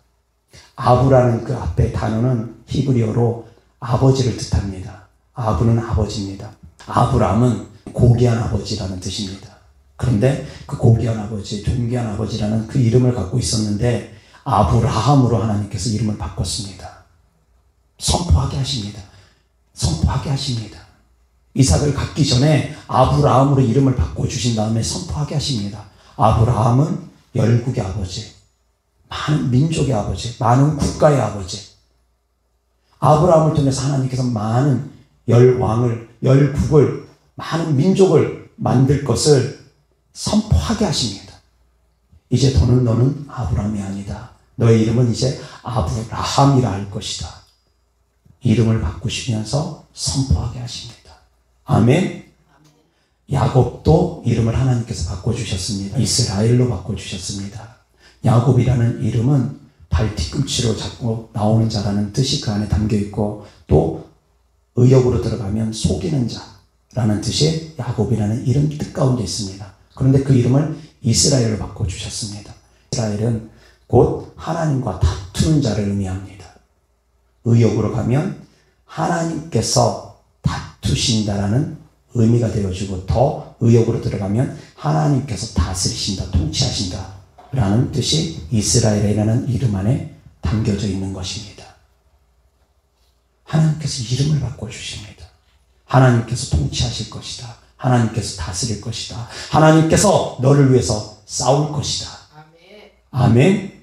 아브라는 그 앞에 단어는 히브리어로 아버지를 뜻합니다. 아브는 아버지입니다. 아브람은 고귀한 아버지라는 뜻입니다. 그런데 그 고귀한 아버지, 존귀한 아버지라는 그 이름을 갖고 있었는데 아브라함으로 하나님께서 이름을 바꿨습니다. 선포하게 하십니다. 이삭을 갖기 전에 아브라함으로 이름을 바꿔주신 다음에 선포하게 하십니다. 아브라함은 열국의 아버지, 많은 민족의 아버지, 많은 국가의 아버지. 아브라함을 통해서 하나님께서 많은 열왕을, 열국을, 많은 민족을 만들 것을 선포하게 하십니다. 이제 너는 아브라함이 아니다. 너의 이름은 이제 아브라함이라 할 것이다. 이름을 바꾸시면서 선포하게 하십니다. 아멘. 야곱도 이름을 하나님께서 바꿔주셨습니다. 이스라엘로 바꿔주셨습니다. 야곱이라는 이름은 발 뒤꿈치로 잡고 나오는 자라는 뜻이 그 안에 담겨 있고, 또 의역으로 들어가면 속이는 자라는 뜻이 야곱이라는 이름 뜻 가운데 있습니다. 그런데 그 이름을 이스라엘로 바꿔주셨습니다. 이스라엘은 곧 하나님과 다투는 자를 의미합니다. 의역으로 가면 하나님께서 다투신다라는 의미가 되어지고 더 의역으로 들어가면 하나님께서 다스리신다, 통치하신다 라는 뜻이 이스라엘이라는 이름 안에 담겨져 있는 것입니다. 하나님께서 이름을 바꿔주십니다. 하나님께서 통치하실 것이다. 하나님께서 다스릴 것이다. 하나님께서 너를 위해서 싸울 것이다. 아멘.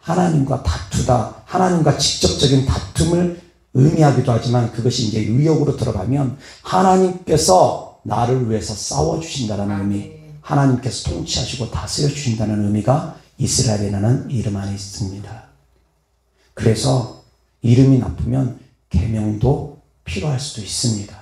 하나님과 다투다. 하나님과 직접적인 다툼을 의미하기도 하지만 그것이 이제 의역으로 들어가면 하나님께서 나를 위해서 싸워주신다는 의미, 하나님께서 통치하시고 다스려 주신다는 의미가 이스라엘이라는 이름 안에 있습니다. 그래서 이름이 나쁘면 계명도 필요할 수도 있습니다.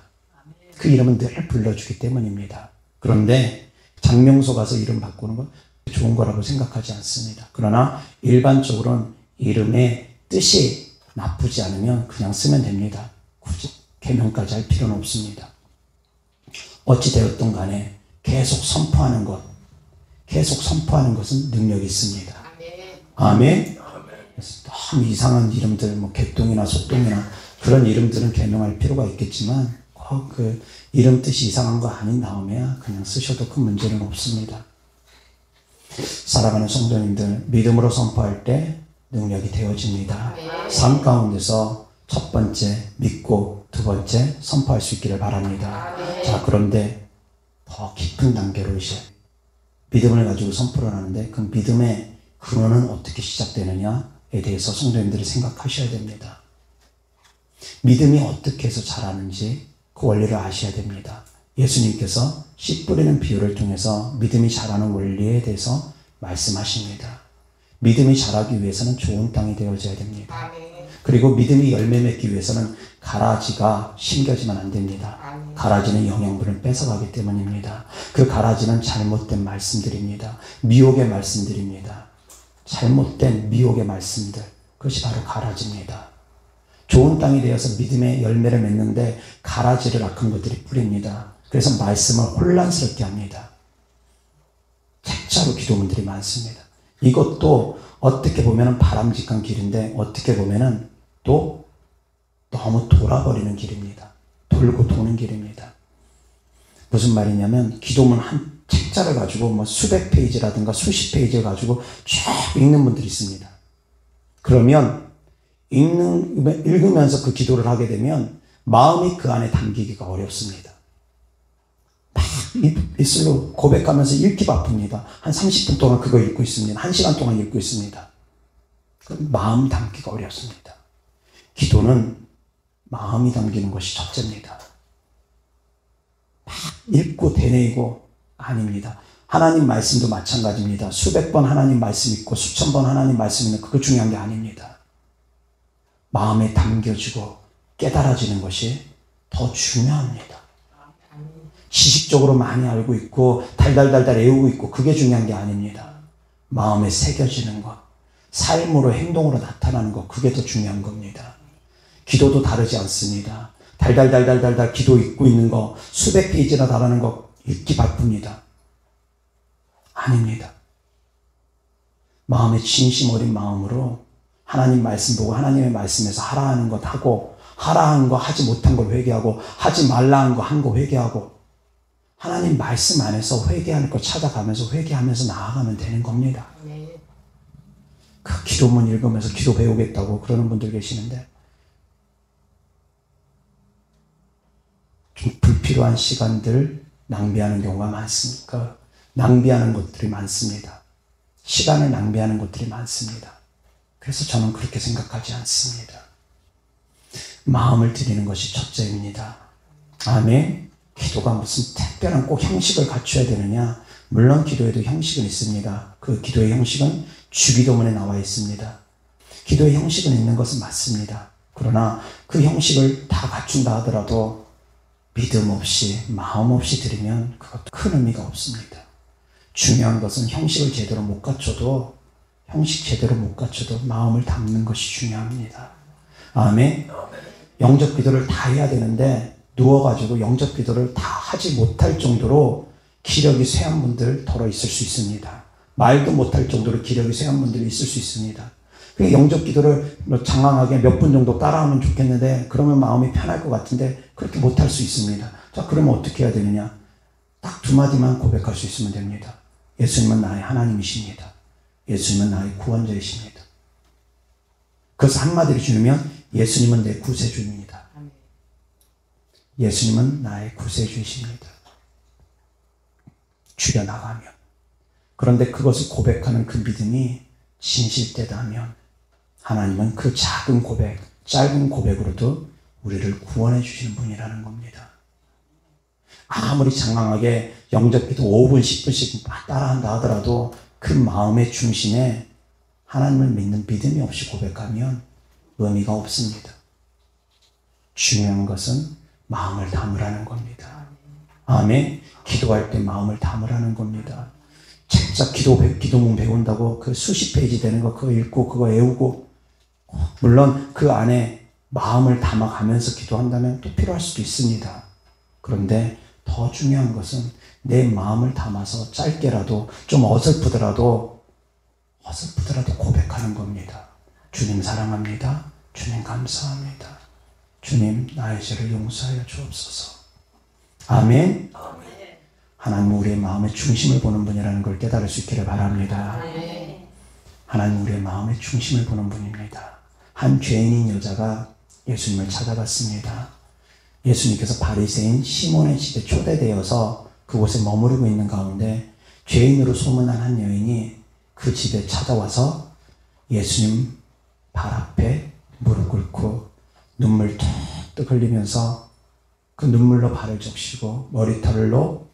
그 이름은 늘 불러주기 때문입니다. 그런데 장명소 가서 이름 바꾸는 건 좋은 거라고 생각하지 않습니다. 그러나 일반적으로는 이름의 뜻이 나쁘지 않으면 그냥 쓰면 됩니다. 굳이 계명까지 할 필요는 없습니다. 어찌 되었든 간에 계속 선포하는 것은 능력이 있습니다. 아멘. 너무 이상한 이름들, 뭐 개똥이나 소똥이나 그런 이름들은 계명할 필요가 있겠지만 그 이름 뜻이 이상한 거 아닌 다음에야 그냥 쓰셔도 큰 문제는 없습니다. 살아가는 성도님들, 믿음으로 선포할 때 능력이 되어집니다. 삶 가운데서 첫 번째 믿고 두 번째 선포할 수 있기를 바랍니다. 자, 그런데 더 깊은 단계로 이제 믿음을 가지고 선포를 하는데 그 믿음의 근원은 어떻게 시작되느냐에 대해서 성도님들이 생각하셔야 됩니다. 믿음이 어떻게 해서 자라는지 그 원리를 아셔야 됩니다. 예수님께서 씨 뿌리는 비유를 통해서 믿음이 자라는 원리에 대해서 말씀하십니다. 믿음이 자라기 위해서는 좋은 땅이 되어져야 됩니다. 그리고 믿음이 열매 맺기 위해서는 가라지가 심겨지면 안 됩니다. 가라지는 영양분을 뺏어가기 때문입니다. 그 가라지는 잘못된 말씀들입니다. 미혹의 말씀들입니다. 잘못된 미혹의 말씀들, 그것이 바로 가라지입니다. 좋은 땅이 되어서 믿음의 열매를 맺는데 가라지를 악한 것들이 뿌립니다. 그래서 말씀을 혼란스럽게 합니다. 책자로 기도문들이 많습니다. 이것도 어떻게 보면 바람직한 길인데 어떻게 보면 또 너무 돌아버리는 길입니다. 돌고 도는 길입니다. 무슨 말이냐면 기도문 한 책자를 가지고 뭐 수백 페이지라든가 수십 페이지를 가지고 쭉 읽는 분들이 있습니다. 그러면 읽으면서 그 기도를 하게 되면 마음이 그 안에 담기기가 어렵습니다. 막 입술로 고백하면서 읽기 바쁩니다. 한 30분 동안 그거 읽고 있습니다. 1시간 동안 읽고 있습니다. 마음 담기가 어렵습니다. 기도는 마음이 담기는 것이 첫째입니다. 막 읽고 되뇌이고 아닙니다. 하나님 말씀도 마찬가지입니다. 수백 번 하나님 말씀 읽고 수천 번 하나님 말씀 읽는 그거 중요한 게 아닙니다. 마음에 담겨지고 깨달아지는 것이 더 중요합니다. 지식적으로 많이 알고 있고 달달달달 외우고 있고 그게 중요한 게 아닙니다. 마음에 새겨지는 것, 삶으로 행동으로 나타나는 것, 그게 더 중요한 겁니다. 기도도 다르지 않습니다. 달달달달달달 기도 읽고 있는 거 수백 페이지나 달하는 거 읽기 바쁩니다. 아닙니다. 마음에 진심 어린 마음으로 하나님 말씀 보고 하나님의 말씀에서 하라 하는 것 하고 하라 한 거 하지 못한 걸 회개하고 하지 말라 한 거 한 거 회개하고 하나님 말씀 안에서 회개할 거 찾아가면서 회개하면서 나아가면 되는 겁니다. 그 기도문 읽으면서 기도 배우겠다고 그러는 분들 계시는데 좀 불필요한 시간들 낭비하는 경우가 많습니까? 낭비하는 것들이 많습니다. 시간을 낭비하는 것들이 많습니다. 그래서 저는 그렇게 생각하지 않습니다. 마음을 드리는 것이 첫째입니다. 아멘. 기도가 무슨 특별한 꼭 형식을 갖춰야 되느냐? 물론 기도에도 형식은 있습니다. 그 기도의 형식은 주기도문에 나와 있습니다. 기도의 형식은 있는 것은 맞습니다. 그러나 그 형식을 다 갖춘다 하더라도 믿음 없이 마음 없이 드리면 그것도 큰 의미가 없습니다. 중요한 것은 형식을 제대로 못 갖춰도 마음을 담는 것이 중요합니다. 아멘. 영접 기도를 다 해야 되는데 누워가지고 영접 기도를 다 하지 못할 정도로 기력이 쇠한 분들 덜어 있을 수 있습니다. 말도 못할 정도로 기력이 쇠한 분들이 있을 수 있습니다. 그 영접 기도를 장황하게 몇 분 정도 따라하면 좋겠는데 그러면 마음이 편할 것 같은데 그렇게 못할 수 있습니다. 자, 그러면 어떻게 해야 되느냐? 딱 두 마디만 고백할 수 있으면 됩니다. 예수님은 나의 하나님이십니다. 예수님은 나의 구원자이십니다. 그래서 한마디로 주면 예수님은 내 구세주입니다. 예수님은 나의 구세주이십니다. 줄여나가면. 그런데 그것을 고백하는 그 믿음이 진실되다면 하나님은 그 작은 고백, 짧은 고백으로도 우리를 구원해 주시는 분이라는 겁니다. 아무리 장황하게 영접기도 5분, 10분씩 따라한다 하더라도 그 마음의 중심에 하나님을 믿는 믿음이 없이 고백하면 의미가 없습니다. 중요한 것은 마음을 담으라는 겁니다. 아멘. 기도할 때 마음을 담으라는 겁니다. 책자 기도문 배운다고 그 수십 페이지 되는 거 그거 읽고 그거 외우고 물론 그 안에 마음을 담아가면서 기도한다면 또 필요할 수도 있습니다. 그런데 더 중요한 것은 내 마음을 담아서 짧게라도 좀 어설프더라도 고백하는 겁니다. 주님 사랑합니다. 주님 감사합니다. 주님 나의 죄를 용서하여 주옵소서. 아멘. 하나님 우리의 마음의 중심을 보는 분이라는 걸 깨달을 수 있기를 바랍니다. 하나님 우리의 마음의 중심을 보는 분입니다. 한 죄인인 여자가 예수님을 찾아갔습니다. 예수님께서 바리새인 시몬의 집에 초대되어서 그곳에 머무르고 있는 가운데 죄인으로 소문난 한 여인이 그 집에 찾아와서 예수님 발 앞에 무릎 꿇고 눈물 툭툭 흘리면서 그 눈물로 발을 적시고 머리털로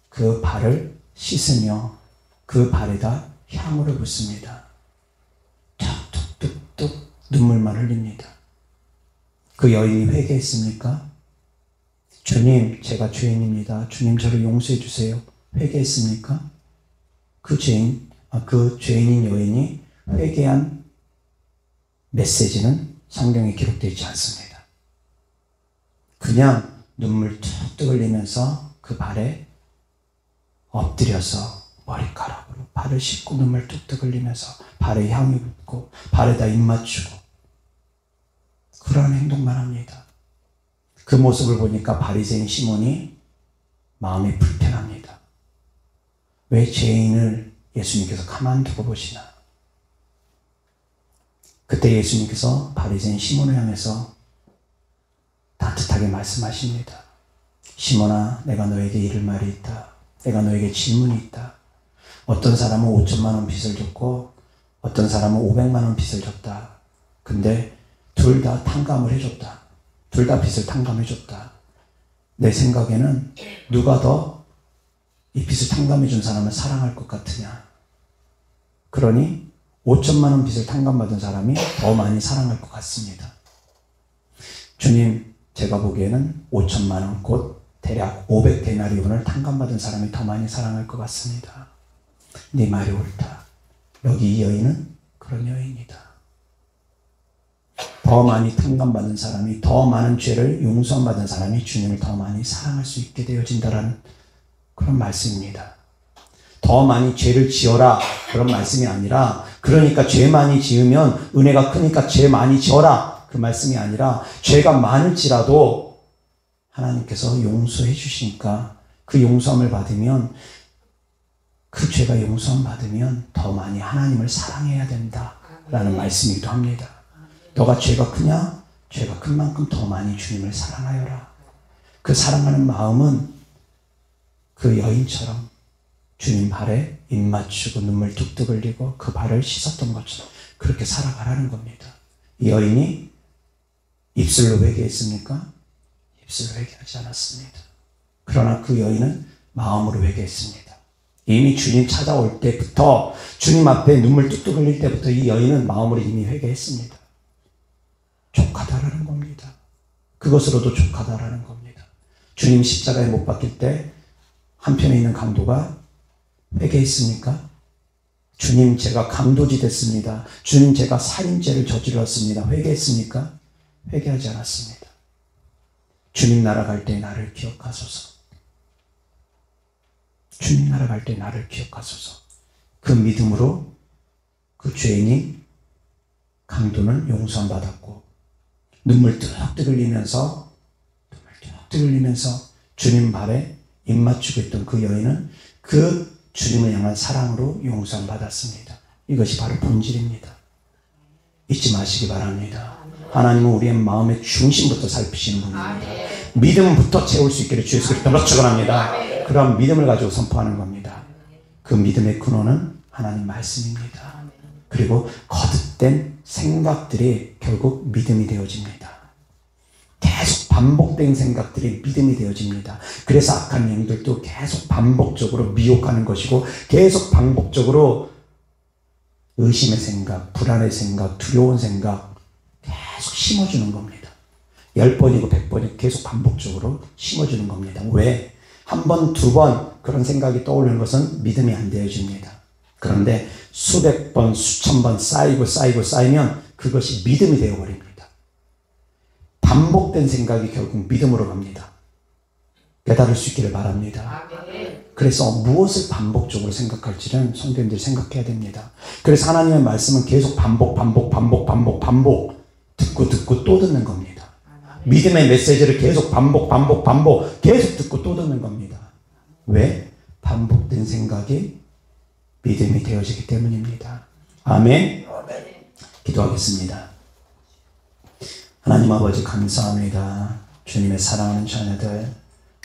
그 발을 씻으며 그 발에다 향으로 붓습니다. 툭툭툭툭 눈물만 흘립니다. 그 여인이 회개했습니까? 주님, 제가 죄인입니다. 주님, 저를 용서해 주세요. 회개했습니까? 그 죄인인 여인이 회개한 메시지는 성경에 기록되어 있지 않습니다. 그냥 눈물 툭툭 흘리면서 그 발에 엎드려서 머리카락으로 발을 씻고 눈물 뚝뚝 흘리면서 발에 향이 붙고 발에다 입 맞추고 그런 행동만 합니다. 그 모습을 보니까 바리새인 시몬이 마음이 불편합니다. 왜 죄인을 예수님께서 가만두고 보시나? 그때 예수님께서 바리새인 시몬을 향해서 따뜻하게 말씀하십니다. 시몬아, 내가 너에게 이를 말이 있다. 내가 너에게 질문이 있다. 어떤 사람은 5천만 원 빚을 졌고 어떤 사람은 500만 원 빚을 졌다. 근데 둘 다 탕감을 해줬다. 둘 다 빚을 탕감해줬다. 내 생각에는 누가 더 이 빚을 탕감해준 사람을 사랑할 것 같으냐. 그러니 5천만 원 빚을 탕감받은 사람이 더 많이 사랑할 것 같습니다. 주님, 제가 보기에는 5천만 원 곧 대략 500데나리온을 탕감받은 사람이 더 많이 사랑할 것 같습니다. 네 말이 옳다. 여기 이 여인은 그런 여인이다. 더 많이 탕감받은 사람이, 더 많은 죄를 용서받은 사람이 주님을 더 많이 사랑할 수 있게 되어진다라는 그런 말씀입니다. 더 많이 죄를 지어라 그런 말씀이 아니라, 그러니까 죄 많이 지으면 은혜가 크니까 죄 많이 지어라 그 말씀이 아니라, 죄가 많을지라도 하나님께서 용서해 주시니까 그 용서함을 받으면, 그 죄가 용서함 받으면 더 많이 하나님을 사랑해야 된다라는 말씀이기도 합니다. 너가 죄가 크냐? 죄가 큰 만큼 더 많이 주님을 사랑하여라. 그 사랑하는 마음은 그 여인처럼 주님 발에 입 맞추고 눈물 뚝뚝 흘리고 그 발을 씻었던 것처럼 그렇게 살아가라는 겁니다. 이 여인이 입술로 회개했습니까? 입술로 회개하지 않았습니다. 그러나 그 여인은 마음으로 회개했습니다. 이미 주님 찾아올 때부터, 주님 앞에 눈물 뚝뚝 흘릴 때부터 이 여인은 마음으로 이미 회개했습니다. 족하다라는 겁니다. 그것으로도 족하다라는 겁니다. 주님 십자가에 못 박힐 때 한편에 있는 강도가 회개했습니까? 주님, 제가 강도지 됐습니다. 주님, 제가 살인죄를 저질렀습니다. 회개했습니까? 회개하지 않았습니다. 주님 나라 갈 때 나를 기억하소서. 주님 나라 갈 때 나를 기억하소서. 그 믿음으로 그 죄인이 강도는 용서함 받았고, 눈물 뚝뚝 흘리면서 주님 발에 입 맞추고 있던 그 여인은 그 주님을 향한 사랑으로 용서함 받았습니다. 이것이 바로 본질입니다. 잊지 마시기 바랍니다. 하나님은 우리의 마음의 중심부터 살피시는 분입니다. 믿음부터 채울 수 있기를 주 예수 그리스도로 축원합니다. 그런 믿음을 가지고 선포하는 겁니다. 그 믿음의 근원은 하나님 말씀입니다. 그리고 거듭된 생각들이 결국 믿음이 되어집니다. 계속 반복된 생각들이 믿음이 되어집니다. 그래서 악한 영들도 계속 반복적으로 미혹하는 것이고, 계속 반복적으로 의심의 생각, 불안의 생각, 두려운 생각 계속 심어주는 겁니다. 10번이고 100번이고 계속 반복적으로 심어주는 겁니다. 왜? 한 번, 두 번 그런 생각이 떠오르는 것은 믿음이 안 되어집니다. 그런데 수백 번, 수천 번 쌓이면 그것이 믿음이 되어버립니다. 반복된 생각이 결국 믿음으로 갑니다. 깨달을 수 있기를 바랍니다. 그래서 무엇을 반복적으로 생각할지는 성도님들이 생각해야 됩니다. 그래서 하나님의 말씀은 계속 반복 듣고 또 듣는 겁니다. 믿음의 메시지를 계속 반복 계속 듣고 또 듣는 겁니다. 왜? 반복된 생각이 믿음이 되어지기 때문입니다. 아멘. 기도하겠습니다. 하나님 아버지 감사합니다. 주님의 사랑하는 자녀들,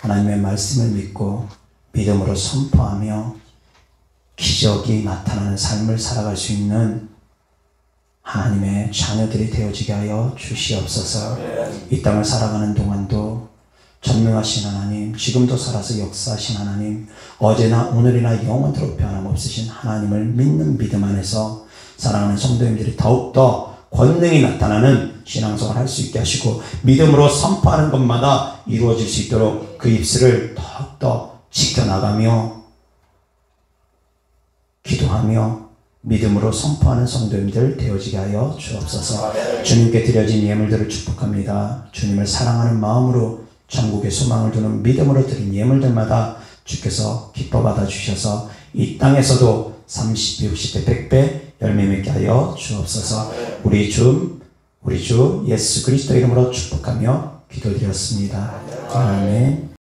하나님의 말씀을 믿고 믿음으로 선포하며 기적이 나타나는 삶을 살아갈 수 있는 하나님의 자녀들이 되어지게 하여 주시옵소서. 이 땅을 살아가는 동안도 전능하신 하나님, 지금도 살아서 역사하신 하나님, 어제나 오늘이나 영원토록 변함없으신 하나님을 믿는 믿음 안에서 사랑하는 성도님들이 더욱더 권능이 나타나는 신앙생활을 할 수 있게 하시고, 믿음으로 선포하는 것마다 이루어질 수 있도록 그 입술을 더욱더 지켜나가며 기도하며 믿음으로 선포하는 성도님들 되어지게 하여 주옵소서. 주님께 드려진 예물들을 축복합니다. 주님을 사랑하는 마음으로 천국의 소망을 두는 믿음으로 드린 예물들마다 주께서 기뻐 받아 주셔서 이 땅에서도 30배, 60배, 100배 열매 맺게 하여 주옵소서. 우리 주 예수 그리스도 이름으로 축복하며 기도드렸습니다. 아멘.